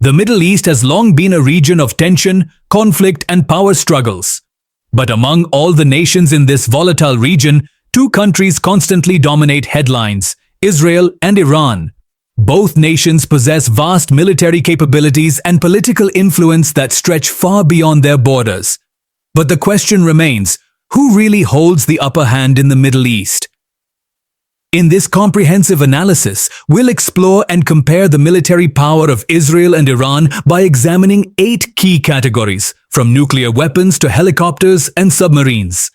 The Middle East has long been a region of tension, conflict, and power struggles. But among all the nations in this volatile region, two countries constantly dominate headlines: Israel and Iran. Both nations possess vast military capabilities and political influence that stretch far beyond their borders. But the question remains, who really holds the upper hand in the Middle East? In this comprehensive analysis, we'll explore and compare the military power of Israel and Iran by examining 8 key categories, from nuclear weapons to helicopters and submarines.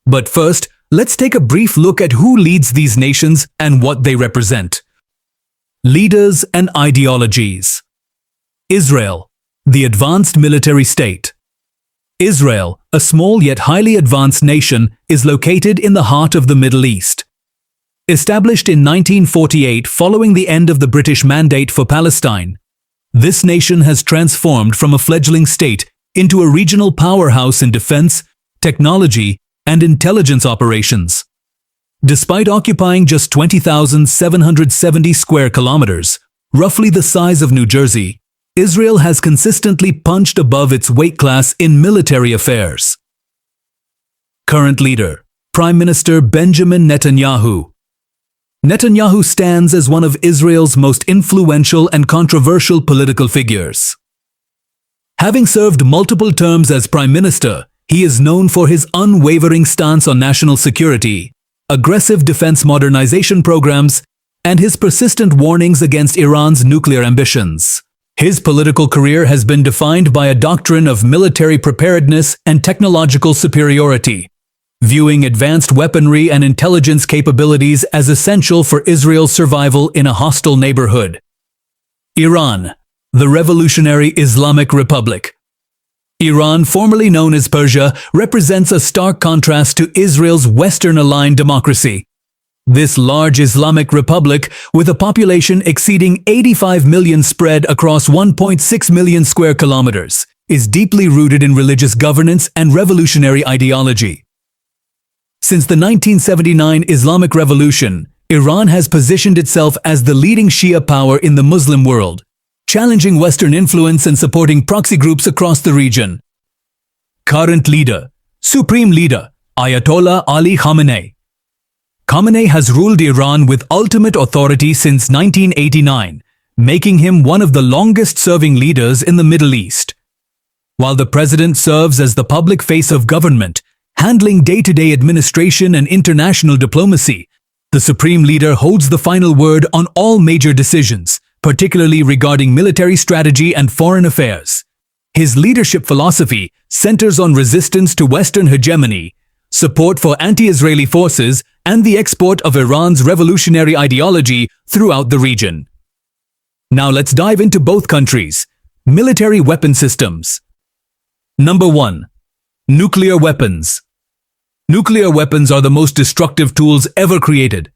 But first, let's take a brief look at who leads these nations and what they represent. Leaders and ideologies. Israel, the advanced military state. Israel, a small yet highly advanced nation, is located in the heart of the Middle East. Established in 1948 following the end of the British Mandate for Palestine, this nation has transformed from a fledgling state into a regional powerhouse in defense, technology, and intelligence operations. Despite occupying just 20,770 square kilometers, roughly the size of New Jersey, Israel has consistently punched above its weight class in military affairs. Current leader, Prime Minister Benjamin Netanyahu. Netanyahu stands as one of Israel's most influential and controversial political figures. Having served multiple terms as Prime Minister, he is known for his unwavering stance on national security, aggressive defense modernization programs, and his persistent warnings against Iran's nuclear ambitions. His political career has been defined by a doctrine of military preparedness and technological superiority, viewing advanced weaponry and intelligence capabilities as essential for Israel's survival in a hostile neighborhood. Iran, the Revolutionary Islamic Republic. Iran, formerly known as Persia, represents a stark contrast to Israel's Western-aligned democracy. This large Islamic republic, with a population exceeding 85 million spread across 1.6 million square kilometers, is deeply rooted in religious governance and revolutionary ideology. Since the 1979 Islamic Revolution, Iran has positioned itself as the leading Shia power in the Muslim world, challenging Western influence and supporting proxy groups across the region. Current leader, Supreme Leader, Ayatollah Ali Khamenei. Khamenei has ruled Iran with ultimate authority since 1989, making him one of the longest-serving leaders in the Middle East. While the president serves as the public face of government, handling day-to-day administration and international diplomacy, the Supreme Leader holds the final word on all major decisions, particularly regarding military strategy and foreign affairs. His leadership philosophy centers on resistance to Western hegemony, support for anti-Israeli forces, and the export of Iran's revolutionary ideology throughout the region. Now let's dive into both countries. Military weapon systems. Number 1. Nuclear weapons. Nuclear weapons are the most destructive tools ever created.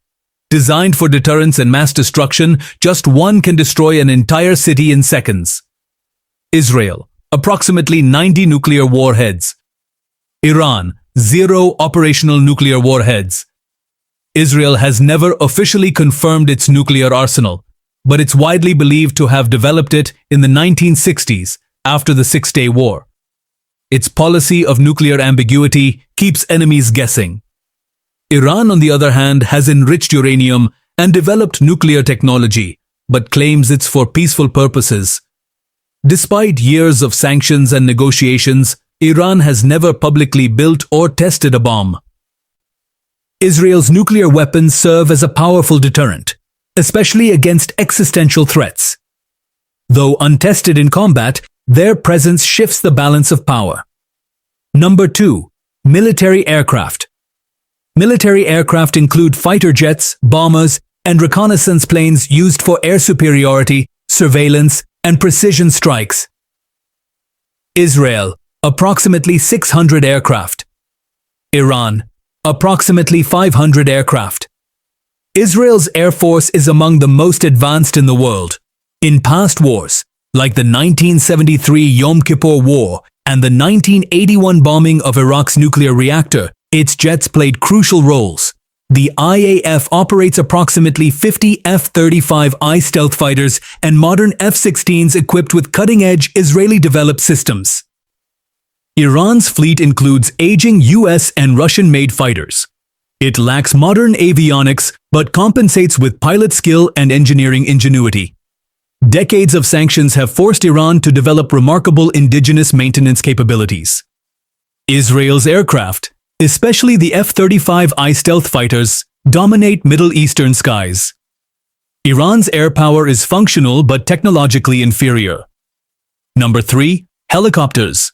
Designed for deterrence and mass destruction, just one can destroy an entire city in seconds. Israel, approximately 90 nuclear warheads. Iran, 0 operational nuclear warheads. Israel has never officially confirmed its nuclear arsenal, but it's widely believed to have developed it in the 1960s after the Six-Day War. Its policy of nuclear ambiguity keeps enemies guessing. Iran, on the other hand, has enriched uranium and developed nuclear technology, but claims it's for peaceful purposes. Despite years of sanctions and negotiations, Iran has never publicly built or tested a bomb. Israel's nuclear weapons serve as a powerful deterrent, especially against existential threats. Though untested in combat, their presence shifts the balance of power. Number 2. Military aircraft. Military aircraft include fighter jets, bombers, and reconnaissance planes used for air superiority, surveillance, and precision strikes. Israel, approximately 600 aircraft. Iran, approximately 500 aircraft. Israel's air force is among the most advanced in the world. In past wars, like the 1973 Yom Kippur War and the 1981 bombing of Iraq's nuclear reactor, its jets played crucial roles, The IAF operates approximately 50 F-35I stealth fighters and modern F-16s equipped with cutting-edge Israeli-developed systems. Iran's fleet includes aging US and Russian-made fighters. It lacks modern avionics but compensates with pilot skill and engineering ingenuity. Decades of sanctions have forced Iran to develop remarkable indigenous maintenance capabilities. Israel's aircraft, especially the F-35I stealth fighters, dominate Middle Eastern skies. Iran's air power is functional but technologically inferior. Number 3. Helicopters.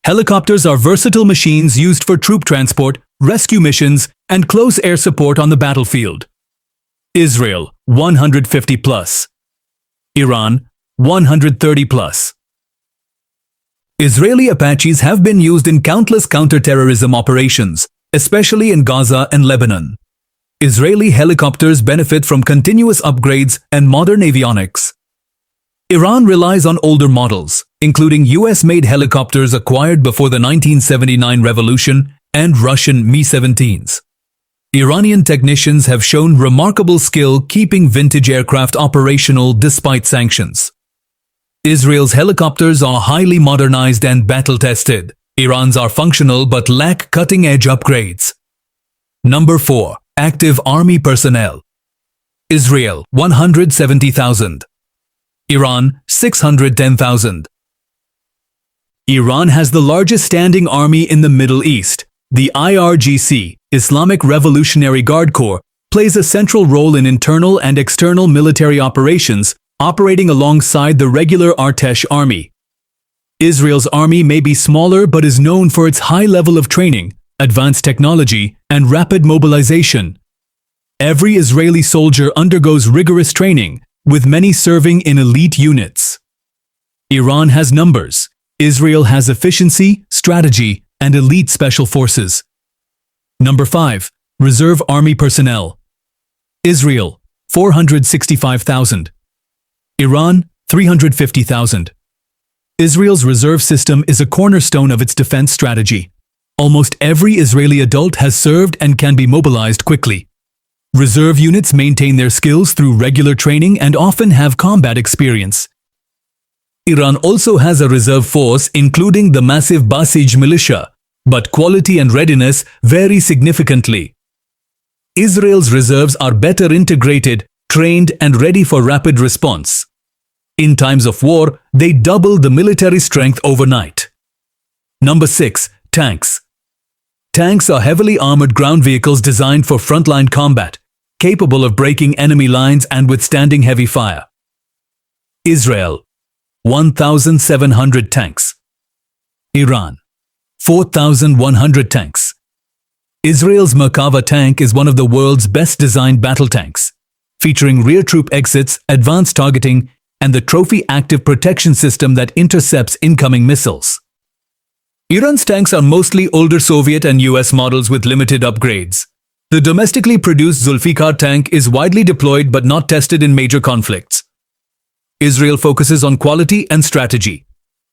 Helicopters are versatile machines used for troop transport, rescue missions, and close air support on the battlefield. Israel, 150 plus. Iran, 130 plus. Israeli Apaches have been used in countless counter-terrorism operations, especially in Gaza and Lebanon. Israeli helicopters benefit from continuous upgrades and modern avionics. Iran relies on older models, including US-made helicopters acquired before the 1979 revolution and Russian Mi-17s. Iranian technicians have shown remarkable skill keeping vintage aircraft operational despite sanctions. Israel's helicopters are highly modernized and battle-tested. Iran's are functional but lack cutting-edge upgrades. Number 4. Active Army personnel. Israel, 170,000. Iran, 610,000. Iran has the largest standing army in the Middle East. The IRGC, Islamic Revolutionary Guard Corps, plays a central role in internal and external military operations, operating alongside the regular Artesh army. Israel's army may be smaller but is known for its high level of training, advanced technology, and rapid mobilization. Every Israeli soldier undergoes rigorous training, with many serving in elite units. Iran has numbers. Israel has efficiency, strategy, and elite special forces. Number 5. Reserve Army personnel. Israel, 465,000. Iran, 350,000. Israel's reserve system is a cornerstone of its defense strategy. Almost every Israeli adult has served and can be mobilized quickly. Reserve units maintain their skills through regular training and often have combat experience. Iran also has a reserve force including the massive Basij militia, but quality and readiness vary significantly. Israel's reserves are better integrated, trained, and ready for rapid response. In times of war, they double the military strength overnight. Number 6. Tanks. Tanks are heavily armored ground vehicles designed for frontline combat, capable of breaking enemy lines and withstanding heavy fire. Israel, 1,700 tanks. Iran, 4,100 tanks. Israel's Merkava tank is one of the world's best-designed battle tanks, featuring rear troop exits, advanced targeting, and the Trophy active protection system that intercepts incoming missiles. Iran's tanks are mostly older Soviet and US models with limited upgrades. The domestically produced Zulfikar tank is widely deployed but not tested in major conflicts. Israel focuses on quality and strategy.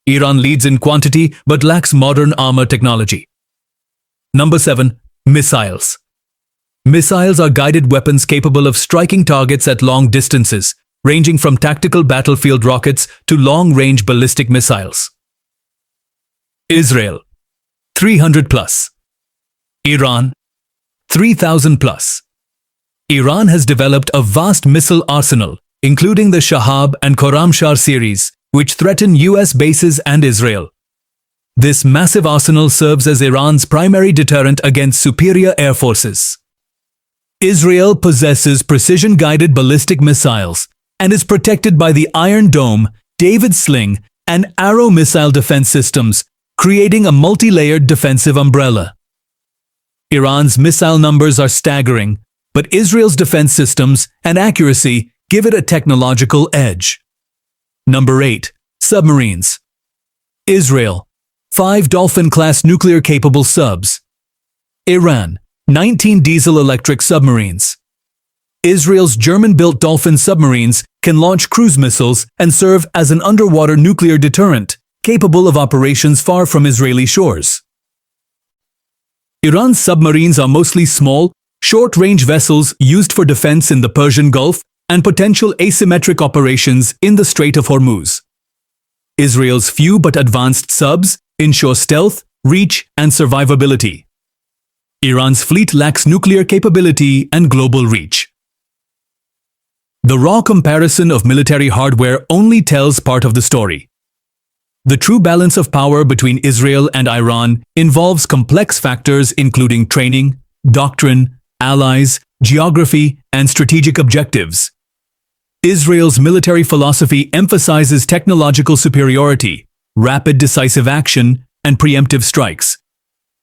Iran leads in quantity but lacks modern armor technology. Number 7. Missiles. Missiles are guided weapons capable of striking targets at long distances, ranging from tactical battlefield rockets to long-range ballistic missiles. Israel, 300 plus. Iran, 3,000 plus. Iran has developed a vast missile arsenal, including the Shahab and Khorramshahr series, which threaten US bases and Israel. This massive arsenal serves as Iran's primary deterrent against superior air forces. Israel possesses precision-guided ballistic missiles and is protected by the Iron Dome, David's Sling, and Arrow missile defense systems, creating a multi-layered defensive umbrella. Iran's missile numbers are staggering, but Israel's defense systems and accuracy give it a technological edge. Number 8. Submarines. Israel, 5 Dolphin-class nuclear-capable subs. Iran, 19 diesel-electric submarines. Israel's German-built Dolphin submarines can launch cruise missiles and serve as an underwater nuclear deterrent, capable of operations far from Israeli shores. Iran's submarines are mostly small, short-range vessels used for defense in the Persian Gulf, and potential asymmetric operations in the Strait of Hormuz. Israel's few but advanced subs ensure stealth, reach, and survivability. Iran's fleet lacks nuclear capability and global reach. The raw comparison of military hardware only tells part of the story. The true balance of power between Israel and Iran involves complex factors including training, doctrine, allies, geography, and strategic objectives. Israel's military philosophy emphasizes technological superiority, rapid decisive action, and preemptive strikes.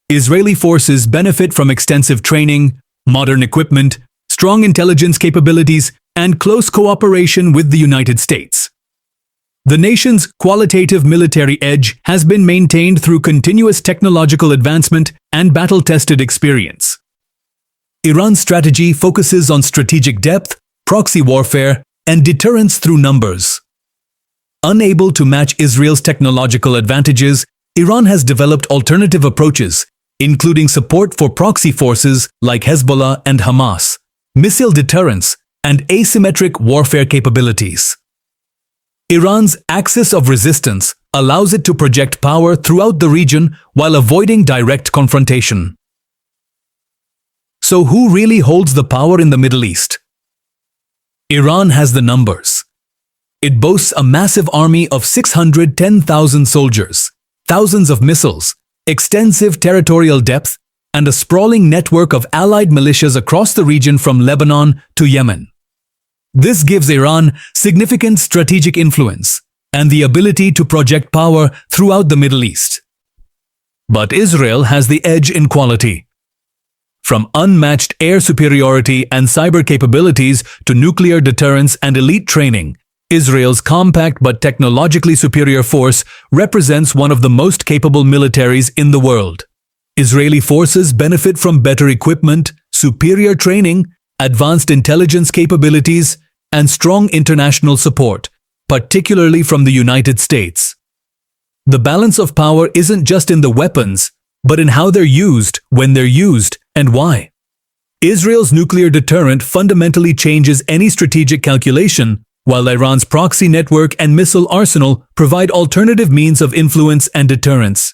Israeli forces benefit from extensive training, modern equipment, strong intelligence capabilities, and close cooperation with the United States. The nation's qualitative military edge has been maintained through continuous technological advancement and battle-tested experience. Iran's strategy focuses on strategic depth, proxy warfare, and deterrence through numbers. Unable to match Israel's technological advantages, Iran has developed alternative approaches, including support for proxy forces like Hezbollah and Hamas, missile deterrence, and asymmetric warfare capabilities. Iran's axis of resistance allows it to project power throughout the region while avoiding direct confrontation. So who really holds the power in the Middle East? Iran has the numbers. It boasts a massive army of 610,000 soldiers, thousands of missiles, extensive territorial depth, and a sprawling network of allied militias across the region from Lebanon to Yemen. This gives Iran significant strategic influence and the ability to project power throughout the Middle East. But Israel has the edge in quality. From unmatched air superiority and cyber capabilities to nuclear deterrence and elite training, Israel's compact but technologically superior force represents one of the most capable militaries in the world. Israeli forces benefit from better equipment, superior training, advanced intelligence capabilities, and strong international support, particularly from the United States. The balance of power isn't just in the weapons, but in how they're used, when they're used, and why. Israel's nuclear deterrent fundamentally changes any strategic calculation, while Iran's proxy network and missile arsenal provide alternative means of influence and deterrence.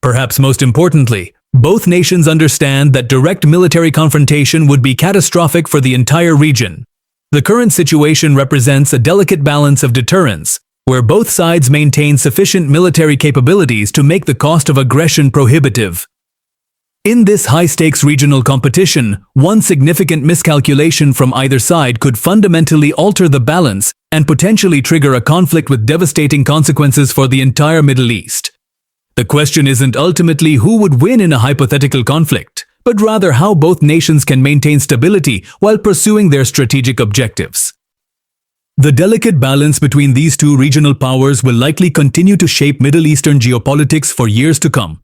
Perhaps most importantly, both nations understand that direct military confrontation would be catastrophic for the entire region. The current situation represents a delicate balance of deterrence, where both sides maintain sufficient military capabilities to make the cost of aggression prohibitive. In this high-stakes regional competition, one significant miscalculation from either side could fundamentally alter the balance and potentially trigger a conflict with devastating consequences for the entire Middle East. The question isn't ultimately who would win in a hypothetical conflict, but rather how both nations can maintain stability while pursuing their strategic objectives. The delicate balance between these two regional powers will likely continue to shape Middle Eastern geopolitics for years to come.